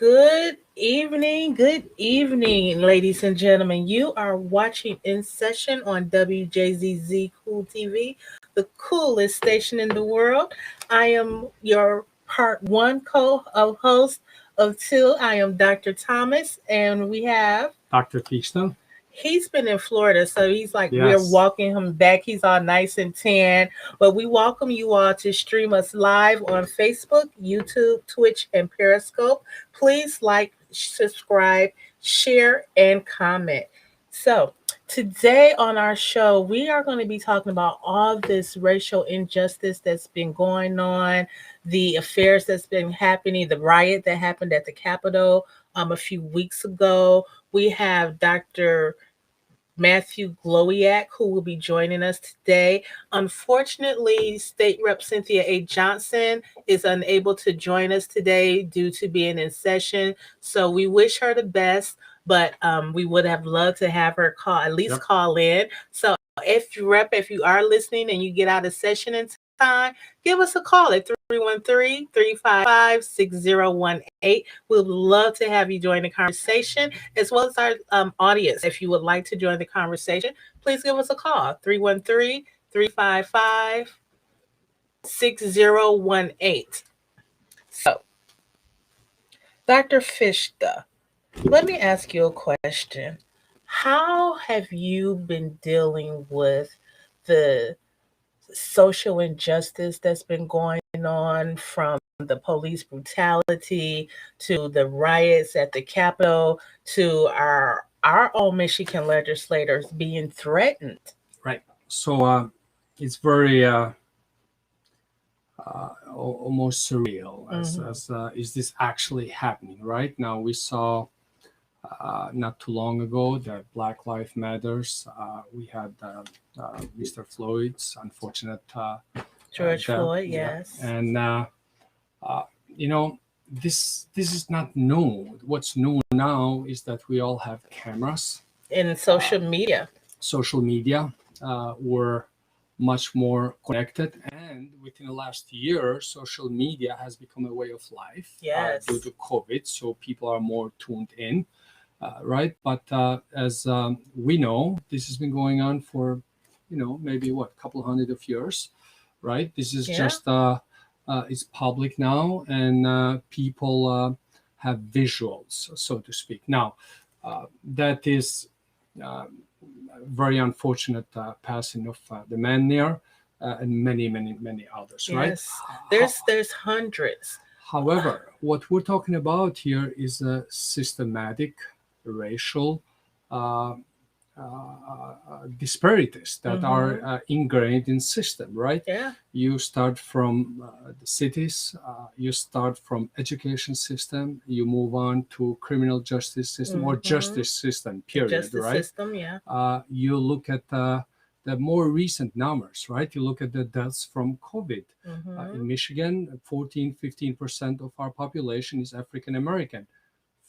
Good evening, ladies and gentlemen. You are watching In Session on WJZZ Cool TV, the coolest station in the world. I am your part one co-host of two. I am Dr. Thomas, and we have Dr. Fishta. he's been in Florida, so he's like we're Yes. walking him back. He's all nice and tan. But we welcome you all to stream us live on Facebook, YouTube, Twitch, and Periscope. Please like, subscribe, share, and comment. So today on our show, we are going to be talking about all this racial injustice that's been going on, the affairs that's been happening, the riot that happened at the Capitol a few weeks ago. We have Dr. Matthew Gloviak, who will be joining us today. Unfortunately, State Rep Cynthia A. Johnson is unable to join us today due to being in session. So we wish her the best, but we would have loved to have her at least Yep. call in. So if you are listening and you get out of session in time, give us a call at 313-355-6018. We would love to have you join the conversation as well as our audience. If you would like to join the conversation, please give us a call 313-355-6018. So, Dr. Fishta, let me ask you a question. How have you been dealing with the social injustice that's been going on, from the police brutality to the riots at the Capitol to our own Michigan legislators being threatened? Right. So it's very almost surreal Mhm. as is this actually happening right now? We saw not too long ago that Black Lives Matters. We had Mr. Floyd's unfortunate George death. Floyd, Yeah, yes. and uh, you know this is not new. What's new now is that we all have cameras, In uh, social media. social media. We're much more connected, and within the last year, social media has become a way of life Yes. due to COVID. So people are more tuned in, right? But as we know, this has been going on for, maybe what, couple hundred of years, right? This is Yeah. just it's public now, and people have visuals, so to speak. Now, that is uh, very unfortunate passing of the man there, and many, many, many others, right? Yes. There's hundreds. However, what we're talking about here is a systematic racial uh, disparities that are Mhm. ingrained in system, right? Yeah. You start from the cities, you start from education system, you move on to criminal justice system or Mhm. justice system, The period, justice right? system, yeah. You look at the more recent numbers, right? You look at the deaths from COVID. In Mhm. Michigan, 14, 15% of our population is African American.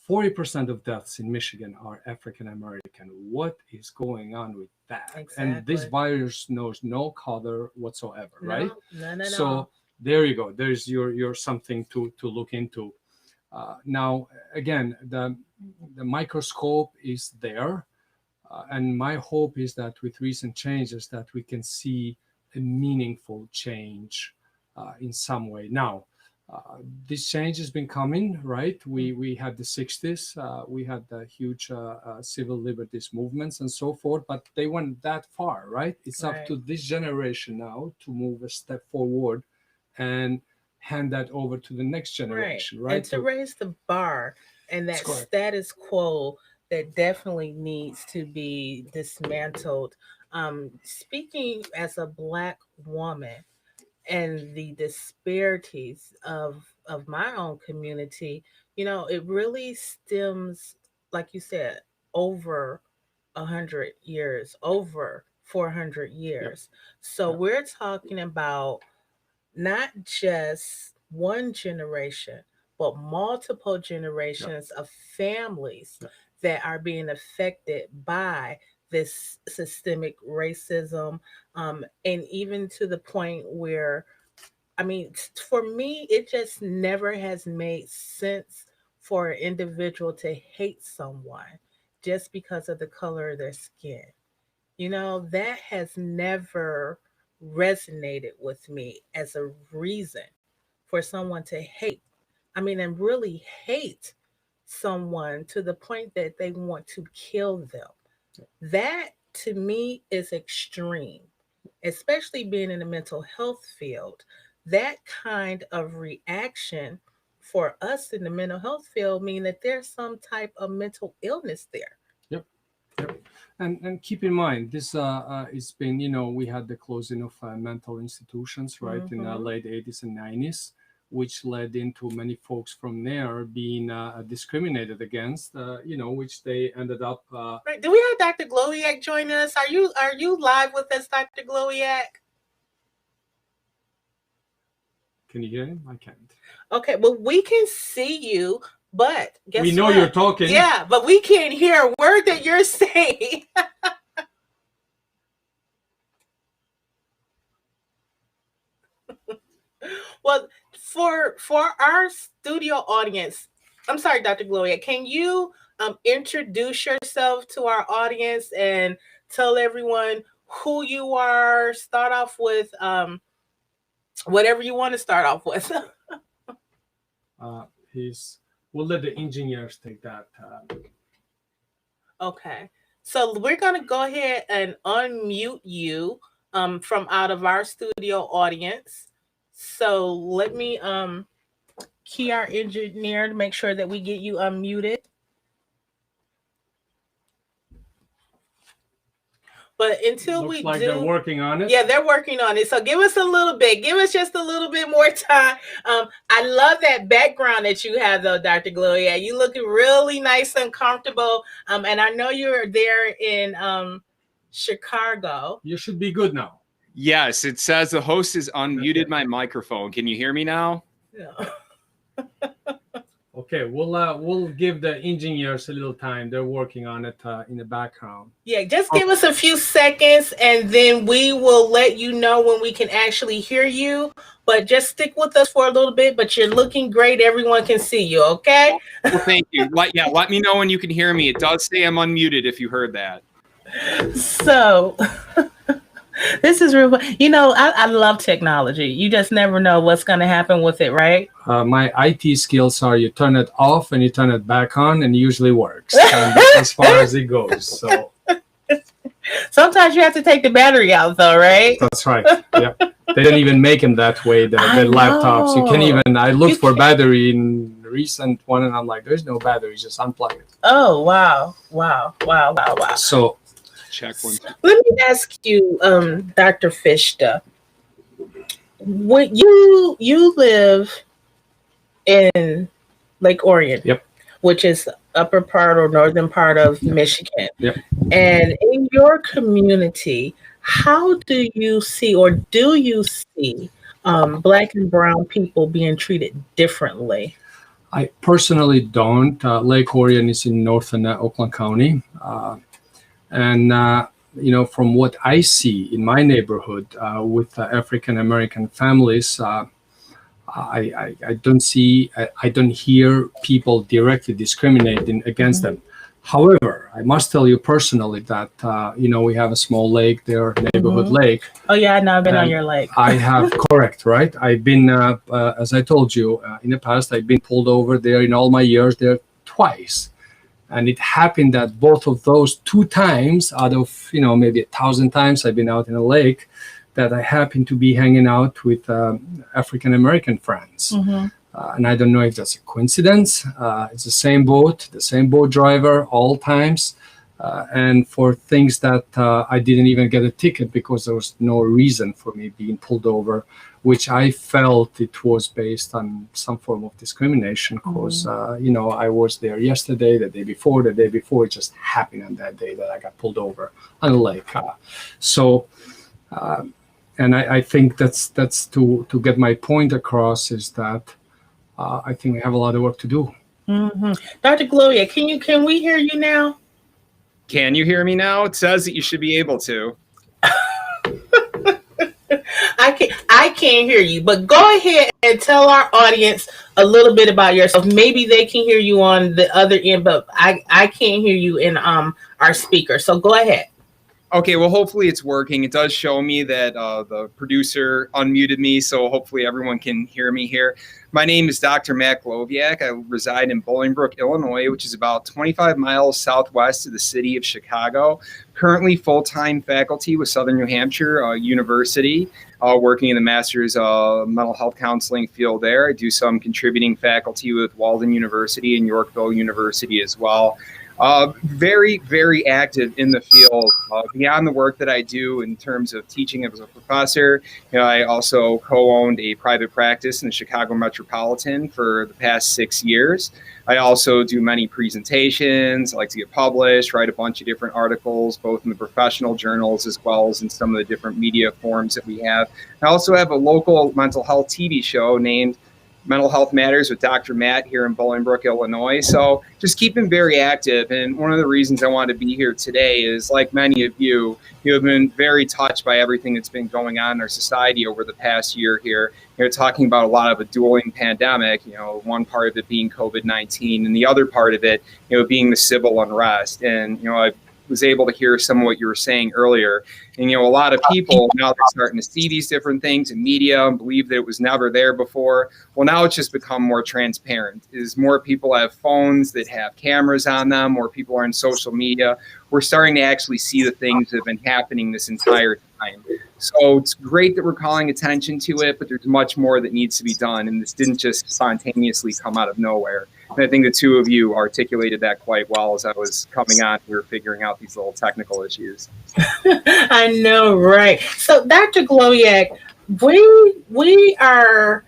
40% of deaths in Michigan are African American. What is going on with that? And this Exactly. virus knows no color whatsoever, right? No, none at all. So there you go. There's your something to look into. Now, again, the microscope is there, and my hope is that with recent changes that we can see a meaningful change in some way. Now, this change has been coming, right? We had the 60s, we had the huge civil liberties movements and so forth, but they went that far, right? It's up Right. to this generation now to move a step forward and hand that over to the next Right. generation, And right? to raise the bar and That's that correct. status quo that definitely needs to be dismantled. Speaking as a Black woman and the disparities of my own community, it really stems, like you said, over 100 years, over 400 Yep. years. So Yep. we're talking about not just one generation, but multiple Yep. generations of families Yep. that are being affected by this systemic racism. And even to the point where, I mean, for me, it just never has made sense for an individual to hate someone just because of the color of their skin. That has never resonated with me as a reason for someone to hate. I mean, and really hate someone to the point that they want to kill them. That to me is extreme, especially being in the mental health field. That kind of reaction for us in the mental health field mean that there's some type of mental illness there. Yep. Yep. And keep in mind, this it's been, we had the closing of mental institutions, right, in the late 80s and 90s, which led into many folks from there being discriminated against, which they ended up. Right. Do we have Dr. Gloviak joining us? Are you live with us, Dr. Gloviak? Can you hear him? I can't. Okay, well, we can see you, but guess we know what? You're talking. Yeah, but we can't hear a word that you're saying. Well, for our studio audience, I'm sorry, Dr. Gloria, can you introduce yourself to our audience and tell everyone who you are? Start off with whatever you want to start off with. We'll let the engineers take that. Okay, so we're gonna go ahead and unmute you from out of our studio audience. So let me key our engineer to make sure that we get you unmuted. But until Looks like they're working on it. Yeah, they're working on it. So give us a little bit. Give us just a little bit more time. I love that background that you have, though, Dr. Gloria. You looking really nice and comfortable. And I know you're there in Chicago. You should be good now. Yes, it says the host has unmuted my microphone. Can you hear me now? Yeah. Okay, we'll give the engineers a little time. They're working on it in the background. Yeah, just give us a few seconds, and then we will let you know when we can actually hear you. But just stick with us for a little bit. But you're looking great. Everyone can see you, okay? Well, thank you. Let me know when you can hear me. It does say I'm unmuted if you heard that. So... This is real. I love technology. You just never know what's going to happen with it, right? My IT skills are you turn it off and you turn it back on, and it usually works. And that's as far as it goes. So sometimes you have to take the battery out, though, right? That's right. Yeah, they didn't even make them that way. The laptops. You can't even. I looked for battery in the recent one, and I'm like, there's no battery. Just unplug it. Oh wow! So. Check one. Let me ask you, Dr. Fishta, when you live in Lake Orion, yep, which is upper part or northern part of Michigan, yep. And in your community, how do you see Black and brown people being treated differently? I personally don't. Lake Orion is in northern Oakland County. And, from what I see in my neighborhood with African American families, I don't hear people directly discriminating against them. However, I must tell you personally that, we have a small lake there, neighborhood lake. Oh, yeah, I know. I've been on your lake. I have, correct, right? I've been, as I told you, in the past, I've been pulled over there in all my years there twice. And it happened that both of those 2 times out of, maybe 1,000 times I've been out in a lake, that I happened to be hanging out with African-American friends. And I don't know if that's a coincidence. It's the same boat driver all times. And for things that I didn't even get a ticket because there was no reason for me being pulled over, which I felt it was based on some form of discrimination because, I was there yesterday, the day before, it just happened on that day that I got pulled over on a lake. And I think that's to get my point across is that I think we have a lot of work to do. Dr. Gloria, can we hear you now? Can you hear me now? It says that you should be able to. I can't hear you, but go ahead and tell our audience a little bit about yourself. Maybe they can hear you on the other end, but I can't hear you in our speaker. So go ahead. Okay, well, hopefully it's working. It does show me that the producer unmuted me, so hopefully everyone can hear me here. My name is Dr. Matt Gloviak. I reside in Bolingbrook, Illinois, which is about 25 miles southwest of the city of Chicago. Currently full-time faculty with Southern New Hampshire University, working in the master's mental health counseling field there. I do some contributing faculty with Walden University and Yorkville University as well. Very, very active in the field. Beyond the work that I do in terms of teaching as a professor, I also co-owned a private practice in the Chicago Metropolitan for the past 6 years. I also do many presentations. I like to get published, write a bunch of different articles, both in the professional journals as well as in some of the different media forms that we have. I also have a local mental health TV show named Mental Health Matters with Dr. Matt here in Bolingbrook, Illinois. So just keeping very active. And one of the reasons I wanted to be here today is, like many of you, you have been very touched by everything that's been going on in our society over the past year here. You're talking about a lot of a dueling pandemic, one part of it being COVID-19 and the other part of it, being the civil unrest. And, I was able to hear some of what you were saying earlier. And, a lot of people now they're starting to see these different things in media and believe that it was never there before. Well, now it's just become more transparent. As more people have phones that have cameras on them, more people are on social media, we're starting to actually see the things that have been happening this entire time. So it's great that we're calling attention to it, but there's much more that needs to be done. And this didn't just spontaneously come out of nowhere. And I think the two of you articulated that quite well as I was coming on. We were figuring out these little technical issues. I know, right? So, Dr. Gloviak, we are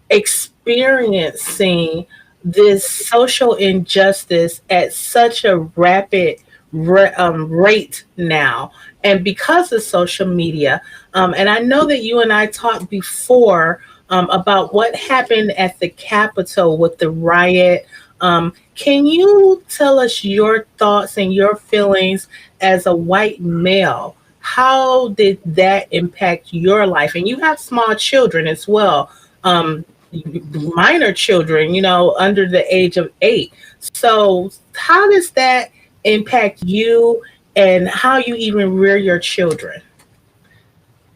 experiencing this social injustice at such a rapid rate now, and because of social media. And I know that you and I talked before about what happened at the Capitol with the riot. Can you tell us your thoughts and your feelings as a white male? How did that impact your life? And you have small children as well, minor children, under the age of 8. So how does that impact you and how you even rear your children?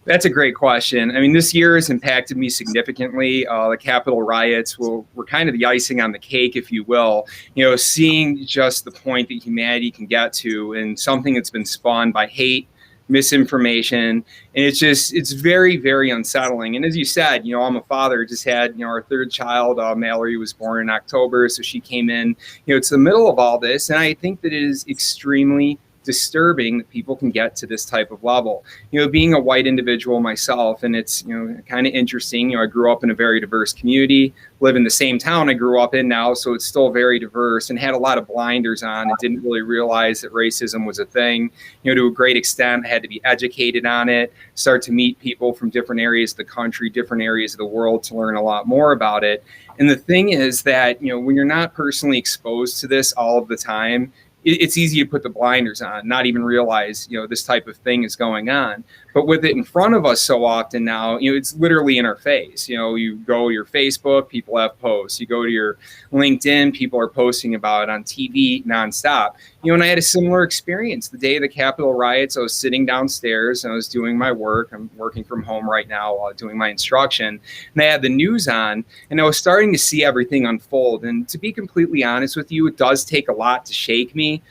That's a great question. I mean, this year has impacted me significantly. The Capitol riots were kind of the icing on the cake, if you will. Seeing just the point that humanity can get to and something that's been spawned by hate, misinformation, and it's very, very unsettling. And as you said, I'm a father, just had our third child. Mallory was born in October, so she came in to the middle of all this, and I think that it is extremely disturbing that people can get to this type of level. Being a white individual myself, and it's kind of interesting. I grew up in a very diverse community, live in the same town I grew up in now, so it's still very diverse, and had a lot of blinders on and didn't really realize that racism was a thing. To a great extent, I had to be educated on it, start to meet people from different areas of the country, different areas of the world to learn a lot more about it. And the thing is that, when you're not personally exposed to this all of the time, it's easy to put the blinders on, not even realize, this type of thing is going on. But with it in front of us so often now, it's literally in our face. You go to your Facebook, people have posts. You go to your LinkedIn, people are posting about it on TV nonstop. And I had a similar experience. The day of the Capitol riots, I was sitting downstairs and I was doing my work. I'm working from home right now while doing my instruction. And they had the news on, and I was starting to see everything unfold. And to be completely honest with you, it does take a lot to shake me.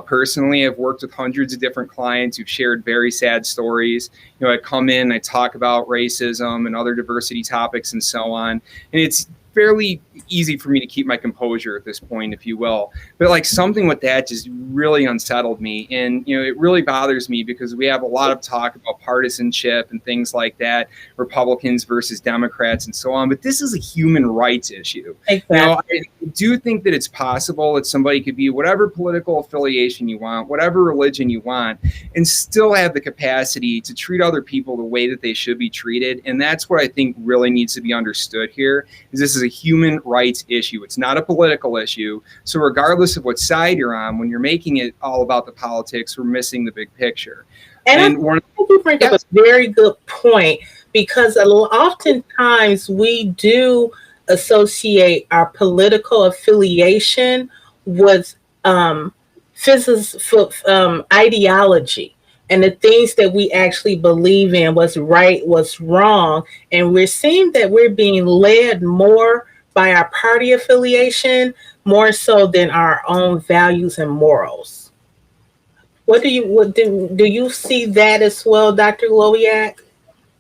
Personally, I've worked with hundreds of different clients who've shared very sad stories. I come in, I talk about racism and other diversity topics and so on. And it's fairly easy for me to keep my composure at this point, if you will. But something with that just really unsettled me. And, it really bothers me because we have a lot of talk about partisanship and things like that, Republicans versus Democrats and so on. But this is a human rights issue. Exactly. I do think that it's possible that somebody could be whatever political affiliation you want, whatever religion you want, and still have the capacity to treat other people the way that they should be treated. And that's what I think really needs to be understood here, is this is a human rights issue. It's not a political issue. So regardless of what side you're on, when you're making it all about the politics, we're missing the big picture. And I think you bring up a very good point, because oftentimes we do associate our political affiliation with ideology and the things that we actually believe in, what's right, what's wrong. And we're seeing that we're being led more by our party affiliation, more so than our own values and morals. Do you see that as well, Dr. Gloviak?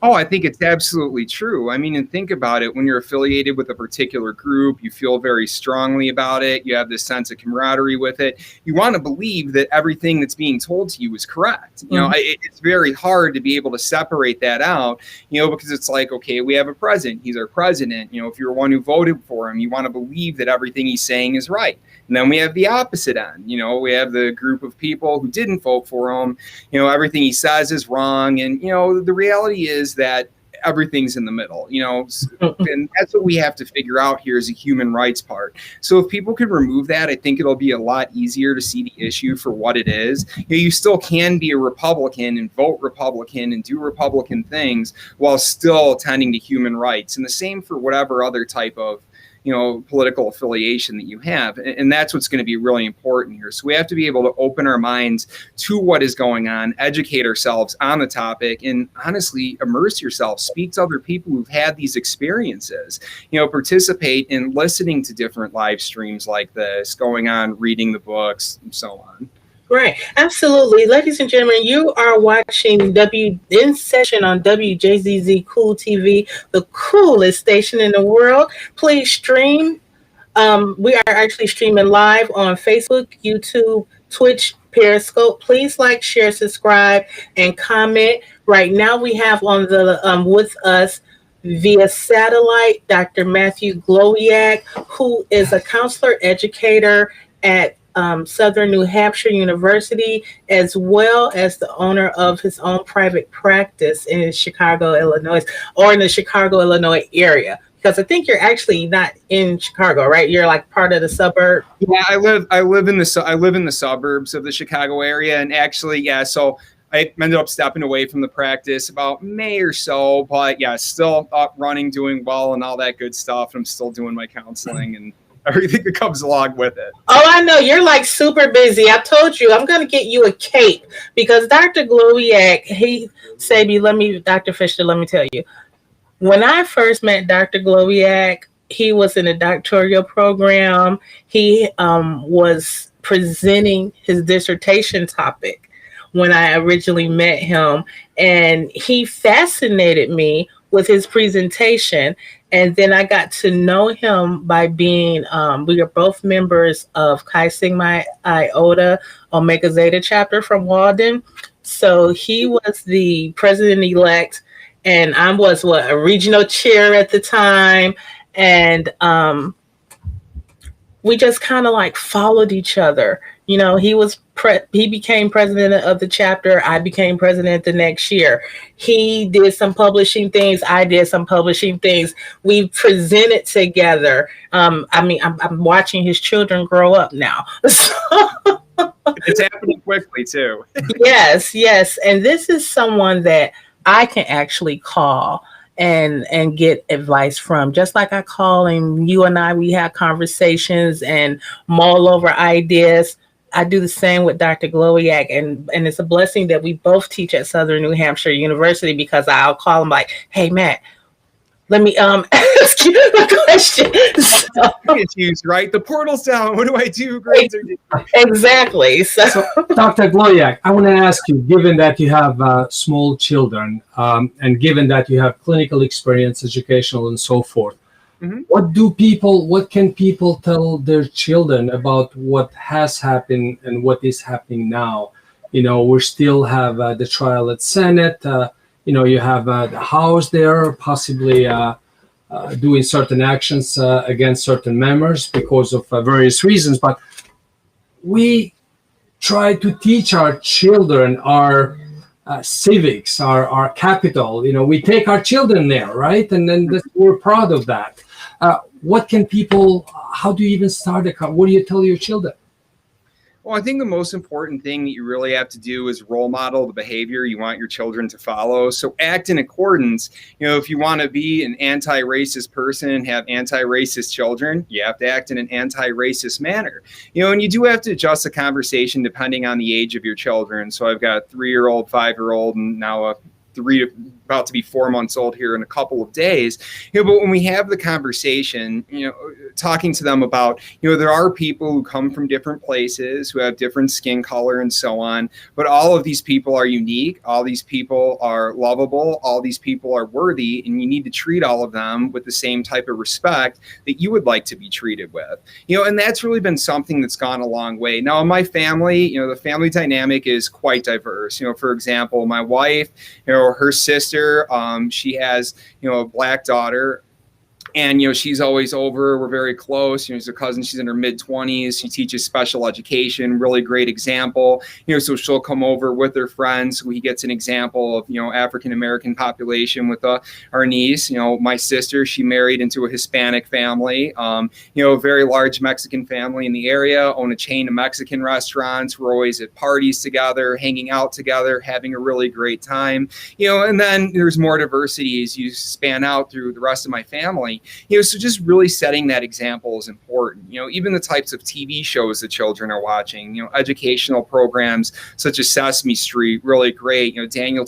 Oh, I think it's absolutely true. I mean, and think about it. When you're affiliated with a particular group, you feel very strongly about it. You have this sense of camaraderie with it. You want to believe that everything that's being told to you is correct. You know, it's very hard to be able to separate that out, you know, because it's like, okay, we have a president. He's our president. You know, if you're one who voted for him, you want to believe that everything he's saying is right. And then we have the opposite end. You know, we have the group of people who didn't vote for him. You know, everything he says is wrong. And, you know, the reality is that everything's in the middle, you know, and that's what we have to figure out here is a human rights part. So if people can remove that, I think it'll be a lot easier to see the issue for what it is. You know, you still can be a Republican and vote Republican and do Republican things while still tending to human rights. And the same for whatever other type of, you know, political affiliation that you have. And that's what's going to be really important here. So we have to be able to open our minds to what is going on, educate ourselves on the topic, and honestly immerse yourself, speak to other people who've had these experiences, you know, participate in listening to different live streams like this, going on, reading the books, and so on. Right, absolutely. Ladies and gentlemen, you are watching In Session on WJZZ Cool TV, the coolest station in the world. Please stream. We are actually streaming live on Facebook, YouTube, Twitch, Periscope. Please like, share, subscribe, and comment. Right now we have on the with us via satellite Dr. Matthew Gloviak, who is a counselor educator at Southern New Hampshire University, as well as the owner of his own private practice in Chicago, Illinois, or in the Chicago, Illinois area. Because I think you're actually not in Chicago, right? You're like part of the suburb. Yeah, I live in the suburbs of the Chicago area, and actually, yeah. So I ended up stepping away from the practice about May or so, but yeah, still up running, doing well, and all that good stuff. I'm still doing my counseling and everything that comes along with it. Oh, I know. You're like super busy. I told you I'm going to get you a cape because Dr. Gloviak, he said, Dr. Fishta, let me tell you. When I first met Dr. Gloviak, he was in a doctoral program. He was presenting his dissertation topic when I originally met him, and he fascinated me with his presentation. And then I got to know him by being, we are both members of Chi Sigma Iota Omega Zeta chapter from Walden. So he was the president-elect, and I was a regional chair at the time. And we just kind of like followed each other. You know, he became president of the chapter. I became president the next year. He did some publishing things. I did some publishing things. We presented together. I'm watching his children grow up now. It's happening quickly too. Yes. And this is someone that I can actually call and get advice from. Just like I call and you and I, we have conversations and mull over ideas. I do the same with Dr. Gloviak, and it's a blessing that we both teach at Southern New Hampshire University, because I'll call him like, hey, Matt, let me ask you a question. Confused, right? The portal's down. What do I do? Exactly. So Dr. Gloviak, I want to ask you, given that you have small children and given that you have clinical experience, educational, and so forth, what can people tell their children about what has happened and what is happening now? You know, we still have the trial at Senate. You know, you have the House there possibly doing certain actions against certain members because of various reasons. But we try to teach our children our civics, our capital. You know, we take our children there, right? And then we're proud of that. How do you even start what do you tell your children? Well, I think the most important thing that you really have to do is role model the behavior you want your children to follow. So act in accordance. If you want to be an anti-racist person and have anti-racist children, you have to act in an anti-racist manner. And you do have to adjust the conversation depending on the age of your children. So I've got a 3-year-old, 5-year-old, and now a about to be 4 months old here in a couple of days. But when we have the conversation, talking to them about, there are people who come from different places, who have different skin color and so on, but all of these people are unique. All these people are lovable. All these people are worthy, and you need to treat all of them with the same type of respect that you would like to be treated with. And that's really been something that's gone a long way. Now, in my family, the family dynamic is quite diverse. For example, my wife, her sister, she has, a black daughter. And, she's always over. We're very close. She's a cousin. She's in her mid-20s. She teaches special education. Really great example. So she'll come over with her friends. So he gets an example of, African-American population with our niece. My sister, she married into a Hispanic family, a very large Mexican family in the area, own a chain of Mexican restaurants. We're always at parties together, hanging out together, having a really great time. And then there's more diversity as you span out through the rest of my family. So just really setting that example is important. Even the types of TV shows that children are watching, educational programs such as Sesame Street, really great. Daniel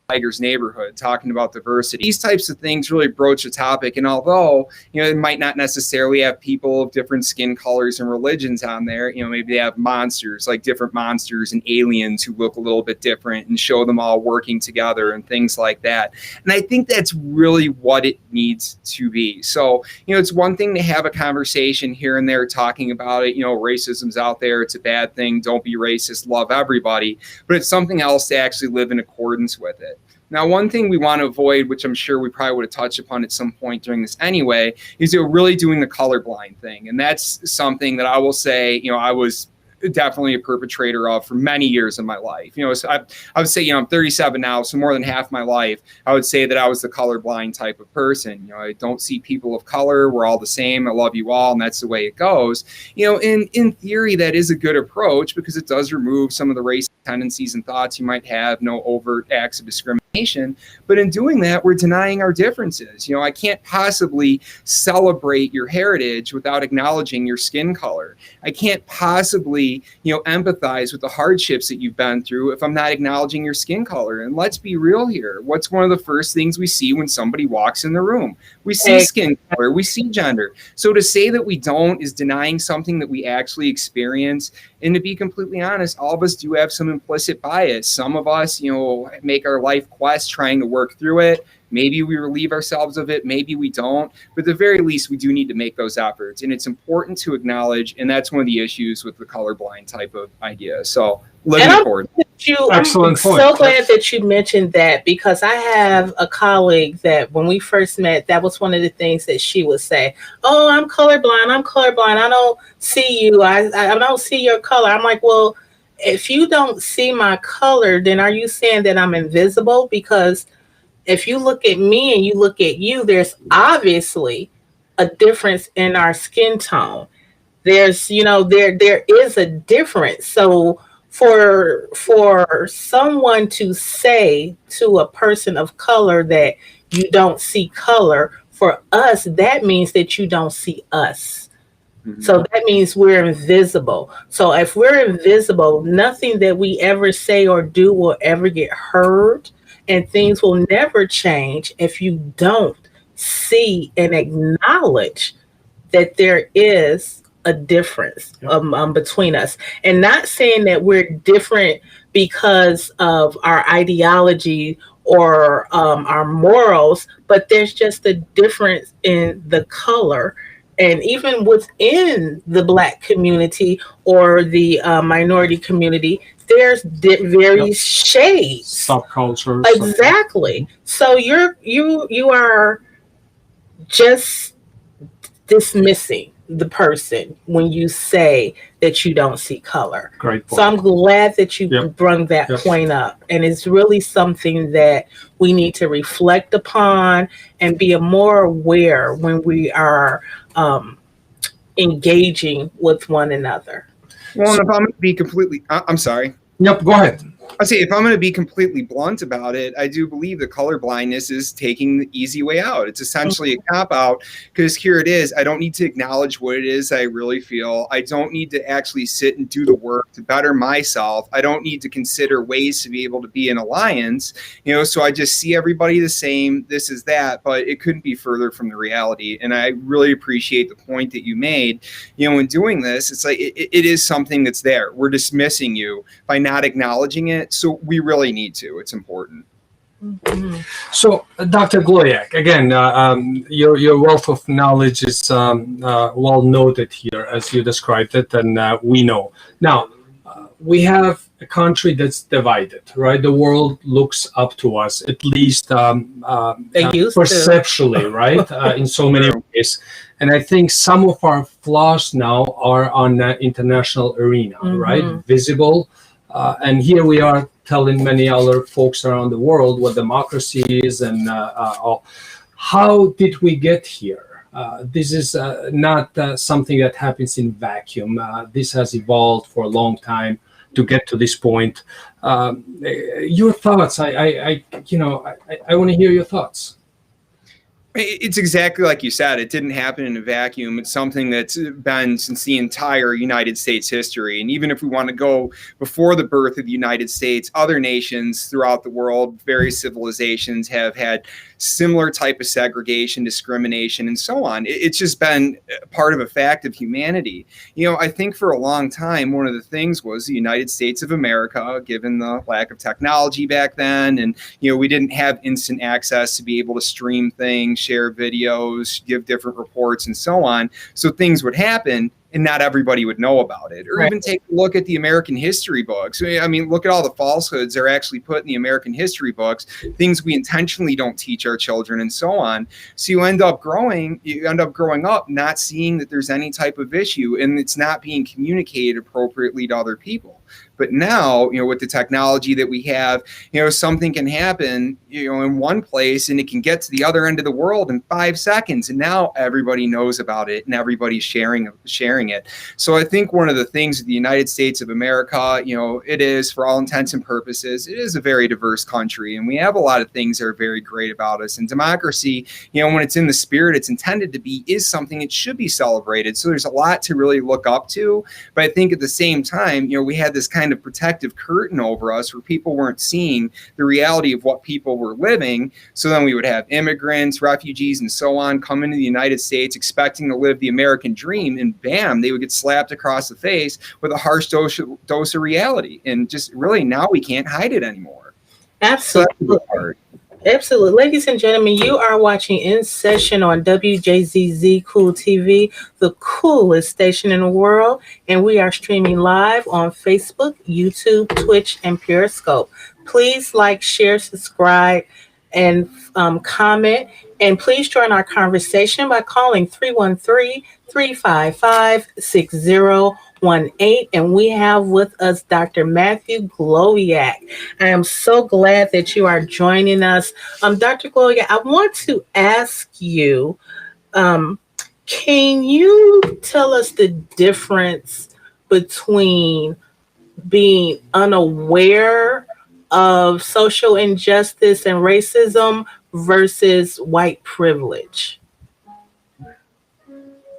Tiger's Neighborhood, talking about diversity. These types of things really broach the topic. And although, it might not necessarily have people of different skin colors and religions on there, maybe they have monsters, like different monsters and aliens who look a little bit different, and show them all working together and things like that. And I think that's really what it needs to be. So, it's one thing to have a conversation here and there talking about it, racism's out there, it's a bad thing, don't be racist, love everybody. But it's something else to actually live in accordance with it. Now, one thing we want to avoid, which I'm sure we probably would have touched upon at some point during this anyway, is really doing the colorblind thing. And that's something that I will say, I was definitely a perpetrator of for many years in my life. So I would say, I'm 37 now, so more than half my life, I would say that I was the colorblind type of person. I don't see people of color. We're all the same. I love you all, and that's the way it goes. In theory, that is a good approach because it does remove some of the race tendencies and thoughts you might have, no overt acts of discrimination. But in doing that, we're denying our differences. I can't possibly celebrate your heritage without acknowledging your skin color. I can't possibly, empathize with the hardships that you've been through if I'm not acknowledging your skin color. And let's be real here. What's one of the first things we see when somebody walks in the room? We see skin color, we see gender. So to say that we don't is denying something that we actually experience. And to be completely honest, all of us do have some implicit bias. Some of us, make our life quest trying to work through it. Maybe we relieve ourselves of it. Maybe we don't. But at the very least, we do need to make those efforts. And it's important to acknowledge. And that's one of the issues with the colorblind type of idea. So living forward. I'm so glad that you mentioned that, because I have a colleague that when we first met, that was one of the things that she would say. Oh, I'm colorblind. I don't see you. I don't see your color. I'm like, well, if you don't see my color, then are you saying that I'm invisible? Because if you look at me and you look at you, there's obviously a difference in our skin tone. There's, there is a difference. So for someone to say to a person of color that you don't see color, for us, that means that you don't see us. Mm-hmm. So that means we're invisible. So if we're invisible, nothing that we ever say or do will ever get heard. And things will never change if you don't see and acknowledge that there is a difference between us. And not saying that we're different because of our ideology or our morals, but there's just a difference in the color. And even within the Black community or the minority community, there's various shades, subcultures. Exactly. So you are just dismissing the person when you say that you don't see color. Great point. So I'm glad that you brought that point up, and it's really something that we need to reflect upon and be more aware when we are engaging with one another. Well, and if I'm going to be completely, I'm sorry. Yep, go ahead. I say, if I'm going to be completely blunt about it, I do believe that color blindness is taking the easy way out. It's essentially a cop out, because here it is. I don't need to acknowledge what it is I really feel. I don't need to actually sit and do the work to better myself. I don't need to consider ways to be able to be in alliance, so I just see everybody the same. This is that, but it couldn't be further from the reality. And I really appreciate the point that you made, in doing this. It's like, it is something that's there. We're dismissing you by not acknowledging it. So we really need to. It's important. Mm-hmm. So, Dr. Gloviak, again, your wealth of knowledge is well noted here, as you described it, and we know. Now, we have a country that's divided, right? The world looks up to us, at least perceptually, right? In so many ways. And I think some of our flaws now are on the international arena, right? Visible. And here we are telling many other folks around the world what democracy is and all. How did we get here? This is not something that happens in vacuum. This has evolved for a long time to get to this point. Your thoughts? I want to hear your thoughts. It's exactly like you said. It didn't happen in a vacuum. It's something that's been since the entire United States history. And even if we want to go before the birth of the United States, other nations throughout the world, various civilizations have had similar type of segregation, discrimination, and so on. It's just been part of a fact of humanity. I think for a long time, one of the things was the United States of America, given the lack of technology back then. And, we didn't have instant access to be able to stream things, share videos, give different reports, and so on. So things would happen and not everybody would know about it. Or even take a look at the American history books. I mean, look at all the falsehoods they're actually put in the American history books, things we intentionally don't teach our children, and so on. So you end up growing up not seeing that there's any type of issue, and it's not being communicated appropriately to other people. But now, with the technology that we have, something can happen, in one place, and it can get to the other end of the world in 5 seconds. And now everybody knows about it and everybody's sharing it. So I think one of the things of the United States of America, it is, for all intents and purposes, it is a very diverse country. And we have a lot of things that are very great about us. And democracy, when it's in the spirit it's intended to be, is something that should be celebrated. So there's a lot to really look up to. But I think at the same time, we had this kind of protective curtain over us where people weren't seeing the reality of what people were living. So then we would have immigrants, refugees, and so on come into the United States expecting to live the American dream, and bam, they would get slapped across the face with a harsh dose of reality. And just really now we can't hide it anymore. Absolutely. So Absolutely. Ladies and gentlemen, you are watching In Session on WJZZ Cool TV, the coolest station in the world. And we are streaming live on Facebook, YouTube, Twitch, and Periscope. Please like, share, subscribe, and comment. And please join our conversation by calling 313-355-6018. And we have with us Dr. Matthew Gloviak. I am so glad that you are joining us. Dr. Gloviak, I want to ask you, can you tell us the difference between being unaware of social injustice and racism versus white privilege?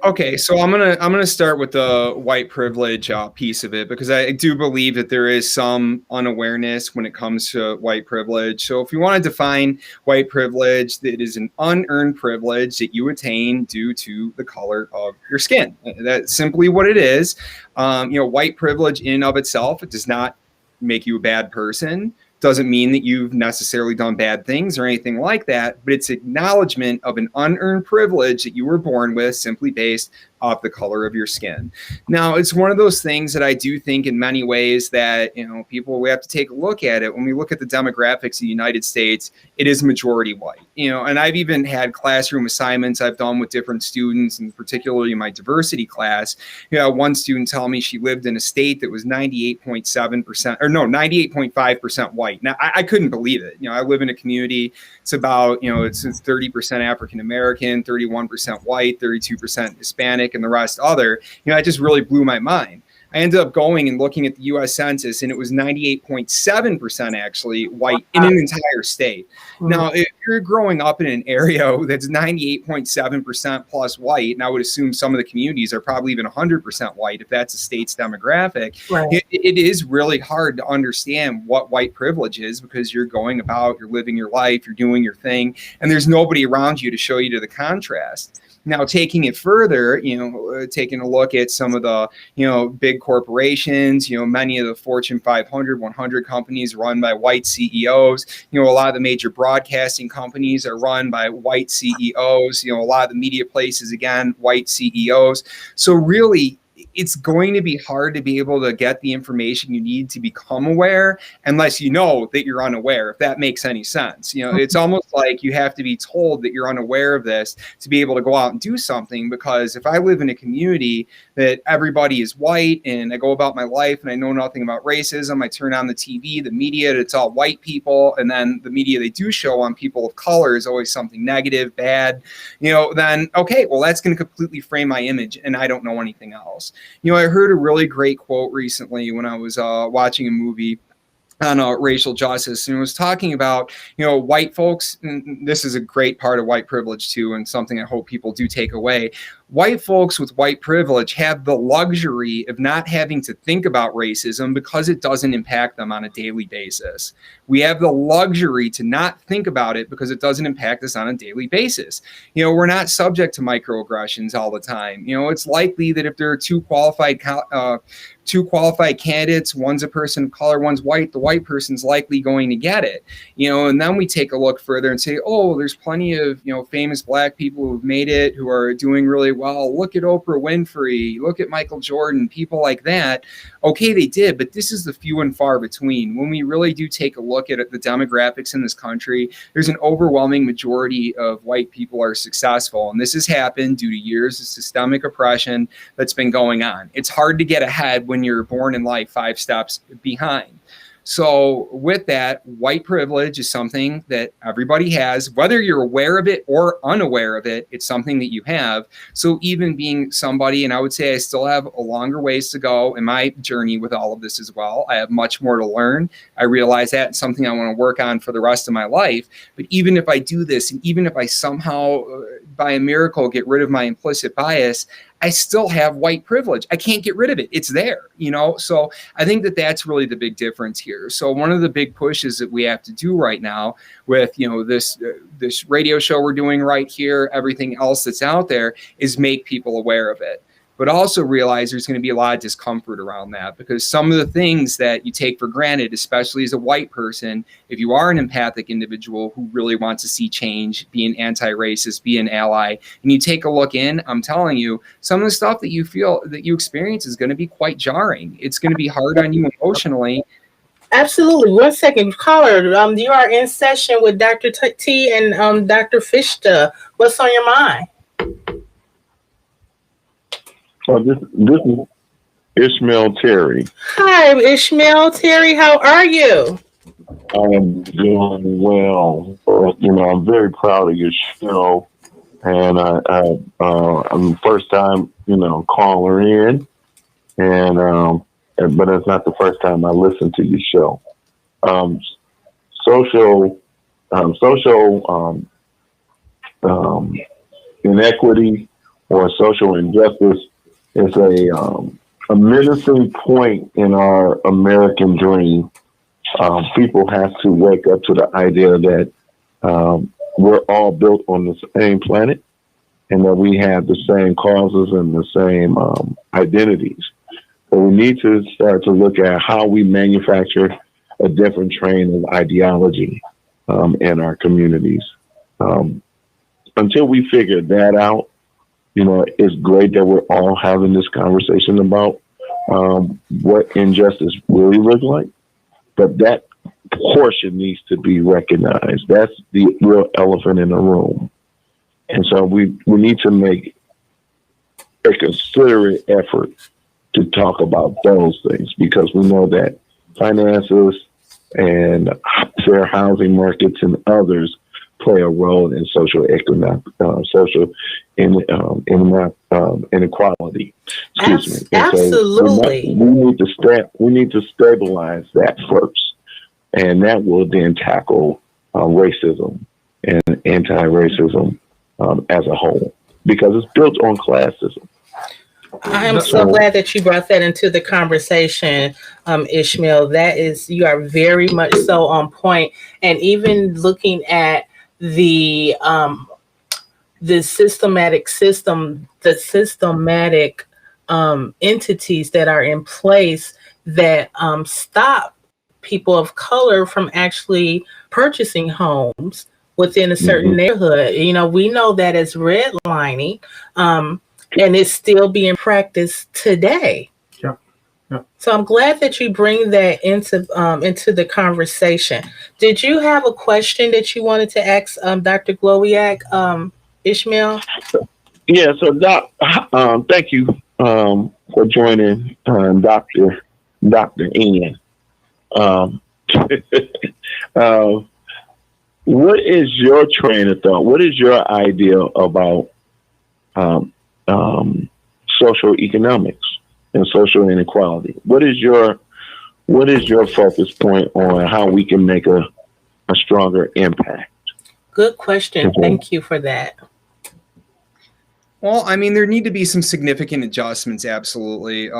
Okay, so I'm gonna start with the white privilege piece of it, because I do believe that there is some unawareness when it comes to white privilege. So if you want to define white privilege, it is an unearned privilege that you attain due to the color of your skin. That's simply what it is. White privilege in and of itself, it does not make you a bad person. Doesn't mean that you've necessarily done bad things or anything like that, but it's acknowledgement of an unearned privilege that you were born with simply based off the color of your skin. Now, it's one of those things that I do think in many ways that, people, we have to take a look at it. When we look at the demographics of the United States, it is majority white, and I've even had classroom assignments I've done with different students, and particularly in my diversity class. One student tell me she lived in a state that was 98.5% white. Now, I couldn't believe it. I live in a community, it's about, it's 30% African-American, 31% white, 32% Hispanic, and the rest other. It just really blew my mind. I ended up going and looking at the U.S. Census, and it was 98.7% actually white in an entire state. Now, if you're growing up in an area that's 98.7% plus white, and I would assume some of the communities are probably even 100% white if that's a state's demographic, it is really hard to understand what white privilege is, because you're going about, you're living your life, you're doing your thing, and there's nobody around you to show you to the contrast. Now, taking it further, taking a look at some of the, big corporations, many of the Fortune 500, 100 companies run by white CEOs. A lot of the major broadcasting companies are run by white CEOs. A lot of the media places, again, white CEOs. So really, it's going to be hard to be able to get the information you need to become aware unless you know that you're unaware, if that makes any sense. It's almost like you have to be told that you're unaware of this to be able to go out and do something, because if I live in a community that everybody is white and I go about my life and I know nothing about racism, I turn on the TV, the media, it's all white people, and then the media they do show on people of color is always something negative, bad, then okay, well, that's going to completely frame my image and I don't know anything else. I heard a really great quote recently when I was watching a movie on racial justice, and it was talking about, white folks, and this is a great part of white privilege too, and something I hope people do take away. White folks with white privilege have the luxury of not having to think about racism because it doesn't impact them on a daily basis. We have the luxury to not think about it because it doesn't impact us on a daily basis. We're not subject to microaggressions all the time. It's likely that if there are two qualified candidates, one's a person of color, one's white, the white person's likely going to get it. And then we take a look further and say, oh, there's plenty of, famous black people who've made it, who are doing really well. Look at Oprah Winfrey, look at Michael Jordan, people like that. Okay, they did, but this is the few and far between. When we really do take a look at the demographics in this country, there's an overwhelming majority of white people are successful. And this has happened due to years of systemic oppression that's been going on. It's hard to get ahead when you're born in life 5 steps behind. So with that, white privilege is something that everybody has, whether you're aware of it or unaware of it, it's something that you have. So even being somebody, and I would say I still have a longer ways to go in my journey with all of this as well. I have much more to learn. I realize that it's something I want to work on for the rest of my life. But even if I do this, and even if I somehow, by a miracle, get rid of my implicit bias, I still have white privilege. I can't get rid of it. It's there, So I think that that's really the big difference here. So one of the big pushes that we have to do right now with, this radio show we're doing right here, everything else that's out there, is make people aware of it. But also realize there's going to be a lot of discomfort around that, because some of the things that you take for granted, especially as a white person, if you are an empathic individual who really wants to see change, be an anti-racist, be an ally, and you take a look in, I'm telling you, some of the stuff that you feel, that you experience is going to be quite jarring. It's going to be hard on you emotionally. Absolutely. 1 second. Caller, you are in session with Dr. T and Dr. Fishta. What's on your mind? Well, this is Ishmael Terry. Hi, Ishmael Terry. How are you? I'm doing well. I'm very proud of your show, and I'm the first time, caller in, and but it's not the first time I listen to your show. Social inequity or social injustice is a menacing point in our American dream. People have to wake up to the idea that we're all built on the same planet, and that we have the same causes and the same identities. But we need to start to look at how we manufacture a different train of ideology in our communities. Until we figure that out, it's great that we're all having this conversation about what injustice really looks like, but that portion needs to be recognized. That's the real elephant in the room. And so we need to make a considerate effort to talk about those things, because we know that finances and fair housing markets and others play a role in social inequality. Excuse me. Absolutely. So we need to stabilize that first, and that will then tackle racism and anti-racism as a whole, because it's built on classism. I am so glad that you brought that into the conversation, Ishmael. You are very much so on point. And even looking at the systematic entities that are in place that stop people of color from actually purchasing homes within a certain neighborhood. We know that as redlining. And it's still being practiced today. Yeah. So I'm glad that you bring that into the conversation. Did you have a question that you wanted to ask Dr. Gloviak, Ishmael? Yeah. So, Doc, thank you for joining, Dr. Ian. What is your train of thought? What is your idea about social economics and social inequality? What is your focus point on how we can make a stronger impact? Good question. Thank you for that. Well, I mean, there need to be some significant adjustments. Absolutely.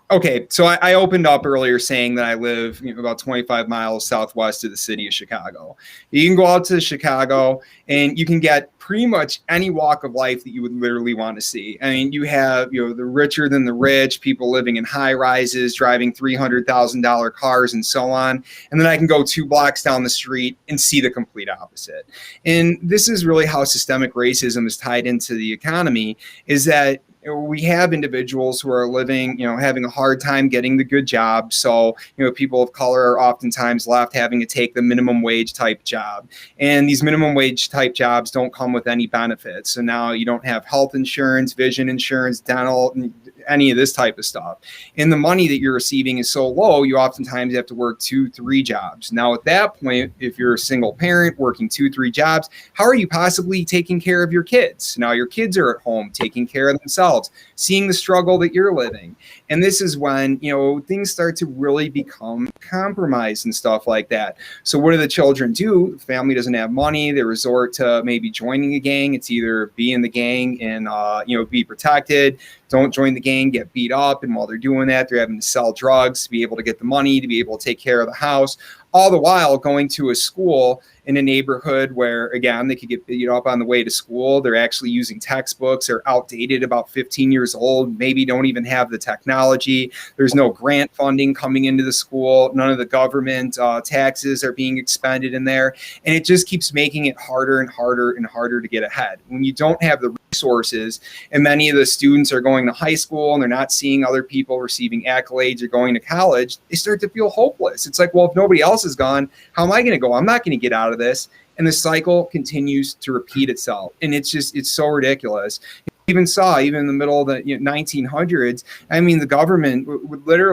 Okay, so I opened up earlier saying that I live about 25 miles southwest of the city of Chicago. You can go out to Chicago and you can get pretty much any walk of life that you would literally want to see. I mean, you have the richer than the rich, people living in high rises, driving $300,000 cars, and so on. And then I can go 2 blocks down the street and see the complete opposite. And this is really how systemic racism is tied into the economy, is that we have individuals who are living, having a hard time getting the good job. So, people of color are oftentimes left having to take the minimum wage type job. And these minimum wage type jobs don't come with any benefits. So now you don't have health insurance, vision insurance, dental, any of this type of stuff. And the money that you're receiving is so low, you oftentimes have to work 2-3 jobs. Now, at that point, if you're a single parent working 2-3 jobs, how are you possibly taking care of your kids? Now your kids are at home taking care of themselves, seeing the struggle that you're living. And this is when, things start to really become compromised and stuff like that. So what do the children do? The family doesn't have money. They resort to maybe joining a gang. It's either be in the gang and, be protected. Don't join the gang, get beat up. And while they're doing that, they're having to sell drugs to be able to get the money, to be able to take care of the house, all the while going to a school in a neighborhood where, again, they could get beat up on the way to school. They're actually using textbooks, are outdated, about 15 years old, maybe don't even have the technology. There's no grant funding coming into the school. None of the government taxes are being expended in there. And it just keeps making it harder and harder and harder to get ahead. When you don't have the resources, and many of the students are going to high school and they're not seeing other people receiving accolades or going to college, they start to feel hopeless. It's like, well, if nobody else is gone, how am I going to go? I'm not going to get out of this. And the cycle continues to repeat itself. And it's so ridiculous. Even in the middle of the 1900s, I mean, the government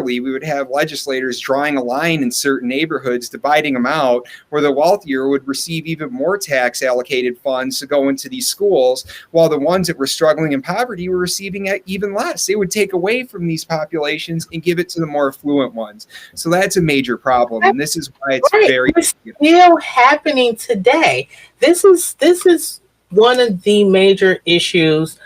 we would have legislators drawing a line in certain neighborhoods, dividing them out, where the wealthier would receive even more tax allocated funds to go into these schools, while the ones that were struggling in poverty were receiving even less. They would take away from these populations and give it to the more affluent ones. So that's a major problem. And this is why it's It's still happening today. This is one of the major issues,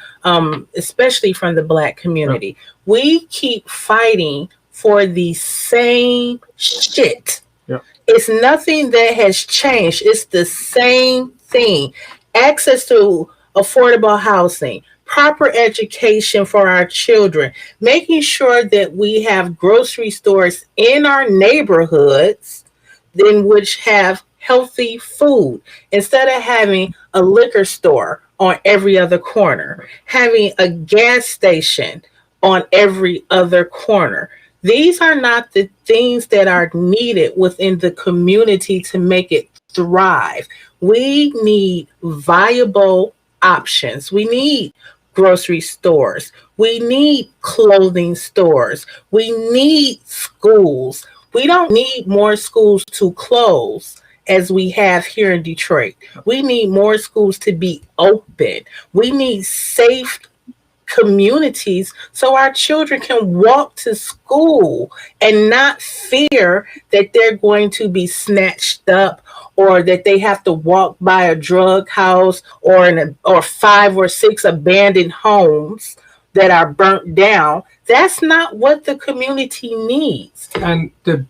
especially from the Black community. Yeah. We keep fighting for the same shit. Yeah. It's nothing that has changed. It's the same thing. Access to affordable housing, proper education for our children, making sure that we have grocery stores in our neighborhoods in which have healthy food, instead of having a liquor store on every other corner, having a gas station on every other corner. These are not the things that are needed within the community to make it thrive. We need viable options. We need grocery stores. We need clothing stores. We need schools. We don't need more schools to close as we have here in Detroit. We need more schools to be open. We need safe communities so our children can walk to school and not fear that they're going to be snatched up, or that they have to walk by a drug house, or 5 or 6 abandoned homes that are burnt down. That's not what the community needs. And the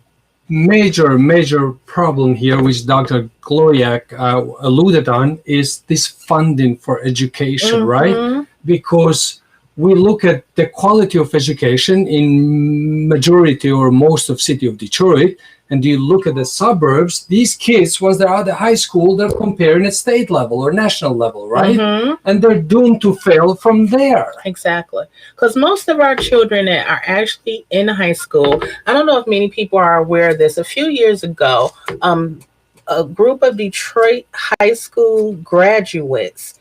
major problem here, which Dr. Gloviak alluded on, is this funding for education, right? Because we look at the quality of education in majority or most of city of Detroit, and you look at the suburbs, these kids, once they're out of high school, they're comparing at state level or national level, right? And they're doomed to fail from there. Exactly. Because most of our children that are actually in high school, I don't know if many people are aware of this. A few years ago, a group of Detroit high school graduates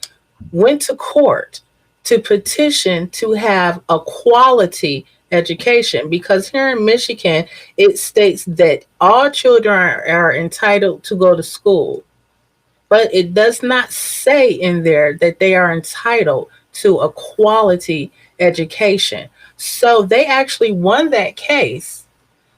went to court to petition to have a quality education, because here in Michigan, it states that all children are entitled to go to school. But it does not say in there that they are entitled to a quality education. So they actually won that case.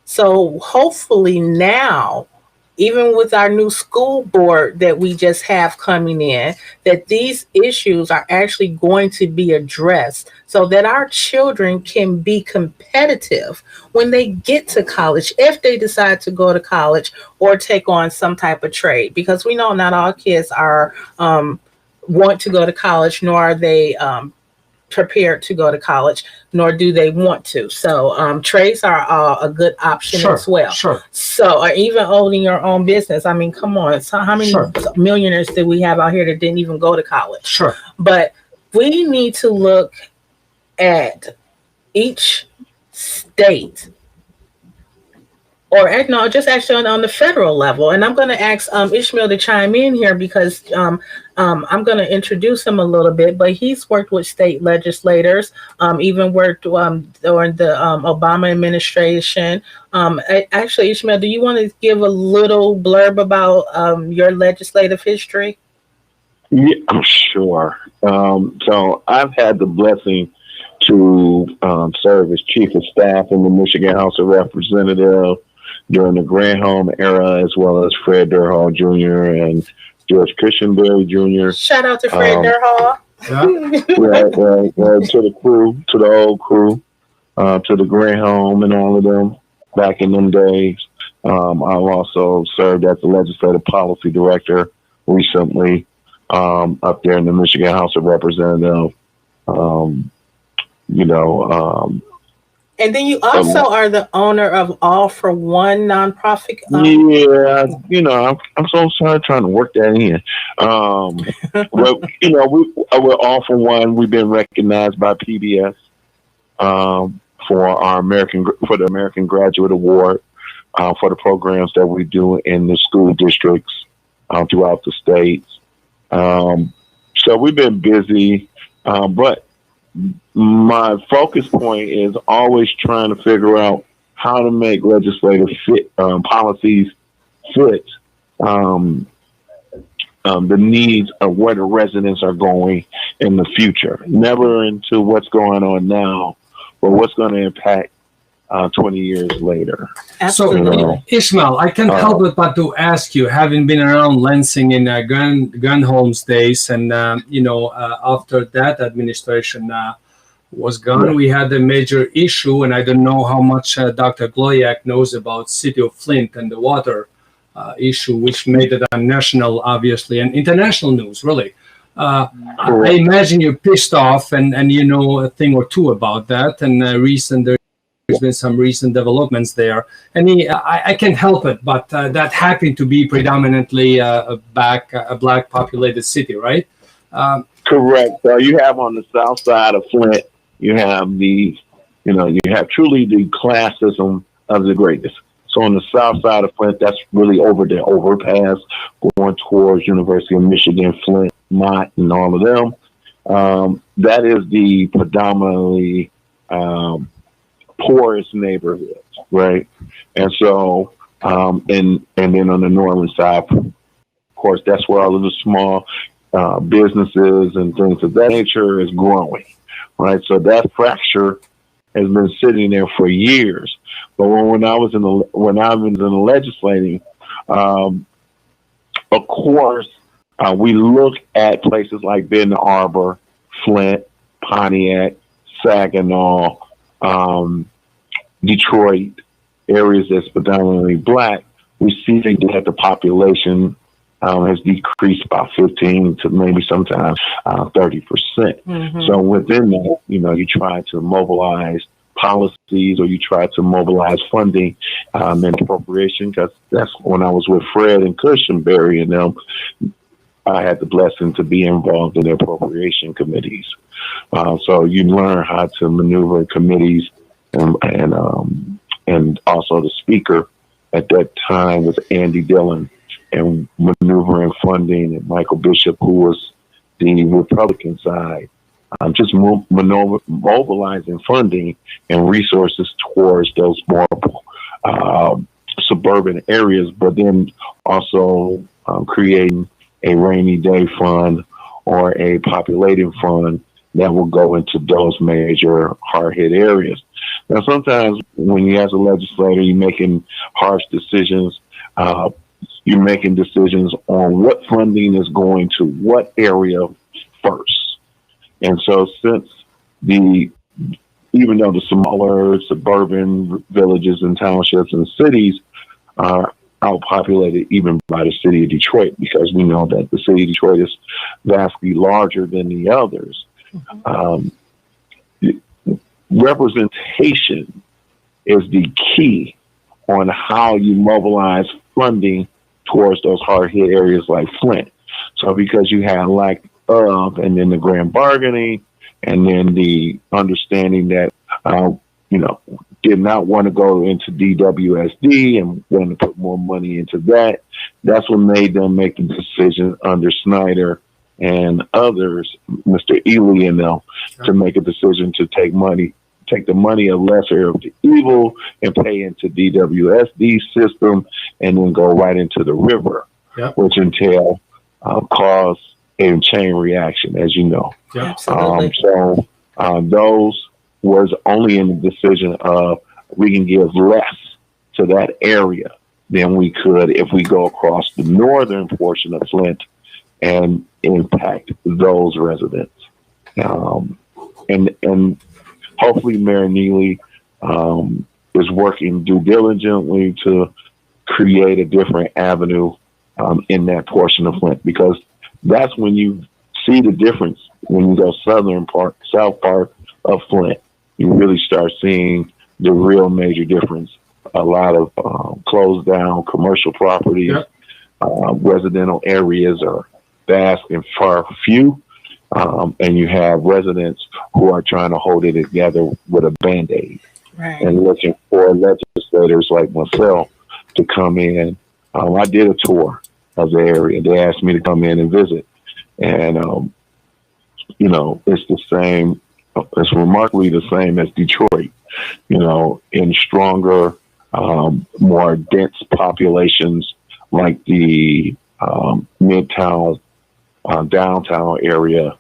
So hopefully now, even with our new school board that we just have coming in, that these issues are actually going to be addressed so that our children can be competitive when they get to college, if they decide to go to college or take on some type of trade. Because we know not all kids are want to go to college, nor are they prepared to go to college, nor do they want to. So trades are a good option as well. So, or even owning your own business. I mean, come on. So how many millionaires do we have out here that didn't even go to college? But we need to look at each state, or no, just actually on the federal level. And I'm going to ask Ishmael to chime in here, because I'm going to introduce him a little bit, but he's worked with state legislators, even worked during the Obama administration. Actually, Ishmael, do you want to give a little blurb about your legislative history? Yeah, I'm sure. So I've had the blessing to serve as chief of staff in the Michigan House of Representatives during the Granholm era, as well as Fred Durhall Jr. and George Cushionberry Jr. Shout out to Fred Durhall. Right, to the crew, to the old crew, to the Granholm and all of them back in them days. I've also served as the legislative policy director recently up there in the Michigan House of Representatives. And then you also are the owner of All for One nonprofit. I'm so sorry trying to work that in. Well, we're All for One. We've been recognized by PBS for the American Graduate Award for the programs that we do in the school districts throughout the states. So we've been busy, but my focus point is always trying to figure out how to make legislative policies fit the needs of where the residents are going in the future. Never into what's going on now, but what's going to impact 20 years later. Absolutely. So, Ishmael, I can't help but to ask you, having been around Lansing in Granholm's days, and after that administration was gone, we had a major issue, and I don't know how much Dr. Gloviak knows about City of Flint and the water issue, which made it on national, obviously, and international news, really. I imagine you're pissed off, and you know a thing or two about that, and there's been some recent developments there. And I can't help it, but that happened to be predominantly a black populated city, right? Correct. So you have on the south side of Flint, you have you have truly the classism of the greatness. So on the south side of Flint, that's really over the overpass going towards University of Michigan, Flint, Mott, and all of them. That is the predominantly poorest neighborhood, right? And so and then on the northern side, of course, that's where all of the small businesses and things of that nature is growing, right? So that fracture has been sitting there for years. But when I was in the legislating, of course, we look at places like Benton Arbor, Flint, Pontiac, Saginaw, Detroit, areas that's predominantly black. We see that the population has decreased about 15 to maybe sometimes 30%. Mm-hmm. So within that, you try to mobilize policies, or you try to mobilize funding and appropriation, because that's when I was with Fred and Cushenberry and them. I had the blessing to be involved in the appropriation committees. So you learn how to maneuver committees, and also the speaker at that time was Andy Dillon, and maneuvering funding, and Michael Bishop, who was the Republican side. Just mobilizing funding and resources towards those more suburban areas, but then also creating a rainy day fund or a populating fund that will go into those major hard-hit areas. Now, sometimes when you as a legislator, you're making harsh decisions, you're making decisions on what funding is going to what area first. And so since even though the smaller suburban villages and townships and cities are outpopulated even by the city of Detroit, because we know that the city of Detroit is vastly larger than the others, representation is the key on how you mobilize funding towards those hard-hit areas like Flint. So because you have and then the grand bargaining, and then the understanding that, did not want to go into DWSD and want to put more money into that. That's what made them make the decision under Snyder and others, Mr. Ely and them, to make a decision to take the money of lesser of the evil and pay into DWSD system, and then go right into the river, which entail cause a chain reaction, as you know. So those was only in the decision of we can give less to that area than we could if we go across the northern portion of Flint and impact those residents. And hopefully Mayor Neely is working due diligently to create a different avenue in that portion of Flint, because that's when you see the difference. When you go south part of Flint, you really start seeing the real major difference. A lot of closed down commercial properties, residential areas are vast and far few, and you have residents who are trying to hold it together with a Band-Aid, and looking for legislators like myself to come in. I did a tour of the area. They asked me to come in and visit, and it's the same. It's remarkably the same as Detroit. In stronger, more dense populations like the Midtown, downtown area,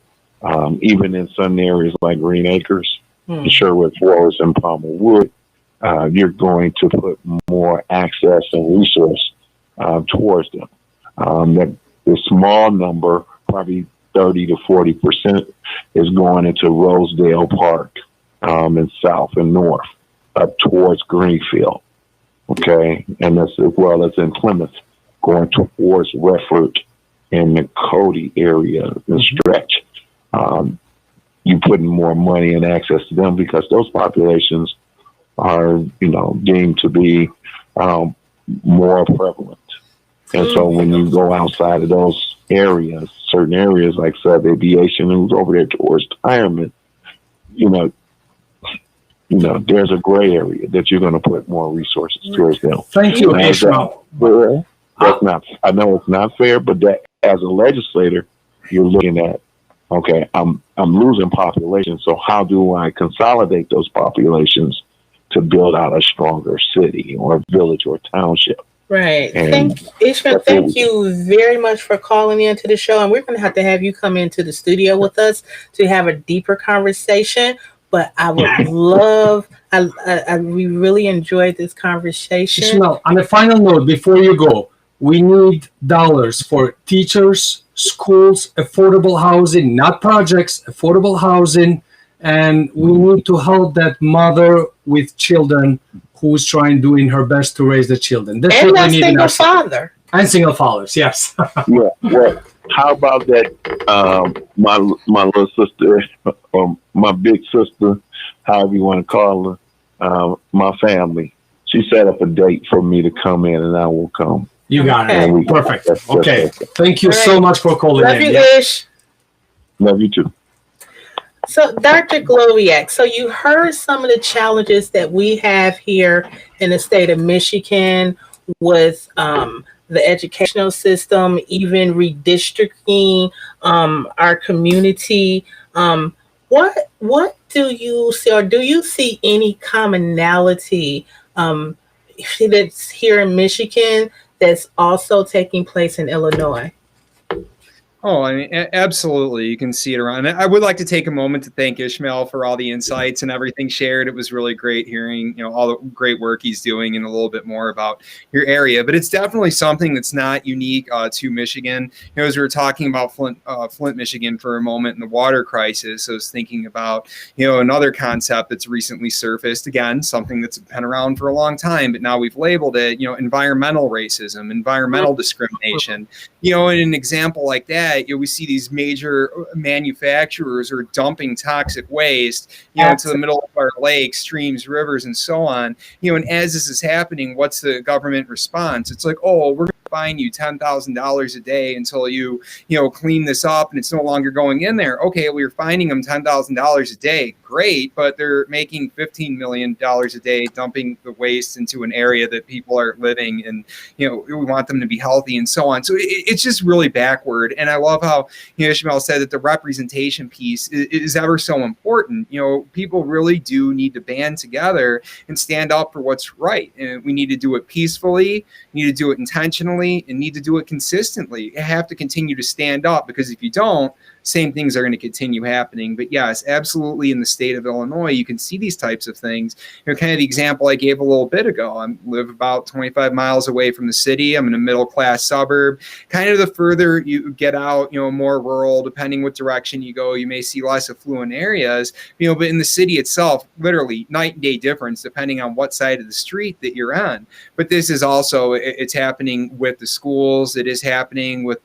even in some areas like Green Acres, Sherwood Forest, and Palmer Wood, you're going to put more access and resource towards them. The small number, probably 30 to 40%, is going into Rosedale Park, and south and north, up towards Greenfield. Okay, and that's as well as in Plymouth, going towards Redford and the Cody area, the stretch. You putting more money and access to them because those populations are, deemed to be more prevalent. And so when you go outside of those areas, certain areas like Sub Aviation, who's over there towards retirement, there's a gray area that you're going to put more resources towards them. Thank you, Ishmael. That's not. I know it's not fair, but that as a legislator, you're looking at, okay, I'm losing population, so how do I consolidate those populations to build out a stronger city or village or township? Right. And Ishmael, that's what thank you very much for calling into the show. And we're going to have you come into the studio with us to have a deeper conversation. But I would love, we really enjoyed this conversation. Ishmael, on a final note, before you go, we need dollars for teachers, schools, affordable housing, not projects, affordable housing. And we need to help that mother with children who's doing her best to raise the children. That's And what that we need in single our city. father. And single fathers, yes. Yeah. Well, how about that? My little sister, or my big sister, however you want to call her, my family. She set up a date for me to come in, and I will come. You got Okay. it. Perfect. That's Okay. Thank you All right. so much for calling Love in. you, Yeah. Ish. Love you too. So, Dr. Gloviak, so you heard some of the challenges that we have here in the state of Michigan with the educational system, even redistricting our community. What do you see, or do you see any commonality that's here in Michigan that's also taking place in Illinois? Oh, I mean, absolutely. You can see it around. I would like to take a moment to thank Ishmael for all the insights and everything shared. It was really great hearing, all the great work he's doing and a little bit more about your area. But it's definitely something that's not unique to Michigan. As we were talking about Flint, Michigan for a moment and the water crisis, I was thinking about, another concept that's recently surfaced. Again, something that's been around for a long time, but now we've labeled it, environmental racism, environmental discrimination. In an example like that, we see these major manufacturers are dumping toxic waste, into the middle of our lakes, streams, rivers, and so on. And as this is happening, what's the government response? It's like, oh, we're going to fine you $10,000 a day until you clean this up, and it's no longer going in there. Okay, we're fining them $10,000 a day. Great, but they're making $15 million a day dumping the waste into an area that people are living, and we want them to be healthy and so on. So it's just really backward. And I love how Ishmael said that the representation piece is ever so important. People really do need to band together and stand up for what's right. And we need to do it peacefully, need to do it intentionally, and need to do it consistently. You have to continue to stand up, because if you don't, same things are going to continue happening. But yes, absolutely, in the state of Illinois, you can see these types of things. Kind of the example I gave a little bit ago. I live about 25 miles away from the city. I'm in a middle-class suburb. Kind of the further you get out, more rural, depending what direction you go, you may see less affluent areas, but in the city itself, literally night and day difference, depending on what side of the street that you're on. But this is also, it's happening with the schools. It is happening with,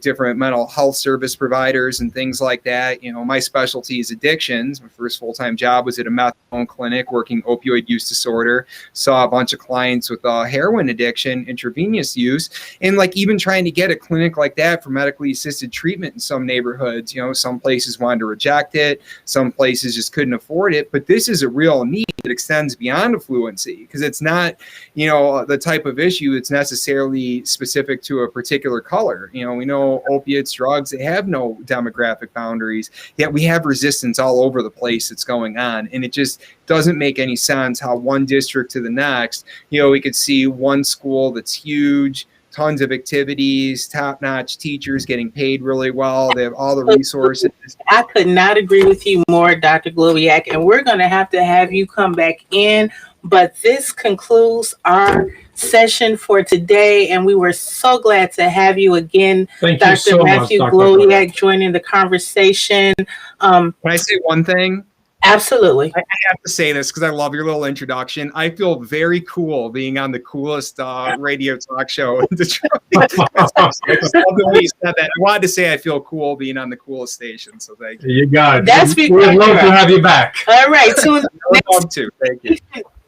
different mental health service providers and things like that. My specialty is addictions. My first full-time job was at a methadone clinic working opioid use disorder. Saw a bunch of clients with heroin addiction, intravenous use, and even trying to get a clinic like that for medically assisted treatment in some neighborhoods. Some places wanted to reject it. Some places just couldn't afford it. But this is a real need that extends beyond affluency, because it's not, the type of issue that's necessarily specific to a particular color. We know opiates, drugs, they have no demographic boundaries, yet we have resistance all over the place that's going on. And it just doesn't make any sense how one district to the next, we could see one school that's huge, tons of activities, top-notch teachers getting paid really well. They have all the resources. I could not agree with you more, Dr. Gloviak, and we're going to have you come back in. But this concludes our session for today, and we were so glad to have you again, Thank Dr. you so Matthew much, Dr. Gloviak, joining the conversation. Can I say one thing? Absolutely. I have to say this because I love your little introduction. I feel very cool being on the coolest radio talk show in Detroit. I just love the way you said that. I wanted to say I feel cool being on the coolest station, so thank you. You got it. That's We'd love to have you back. All right. I would love to. Thank you.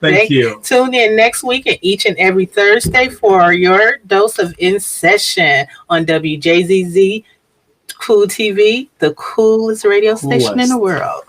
Thank you. Tune in next week and each and every Thursday for your dose of In Session on WJZZ Cool TV, the coolest radio station in the world.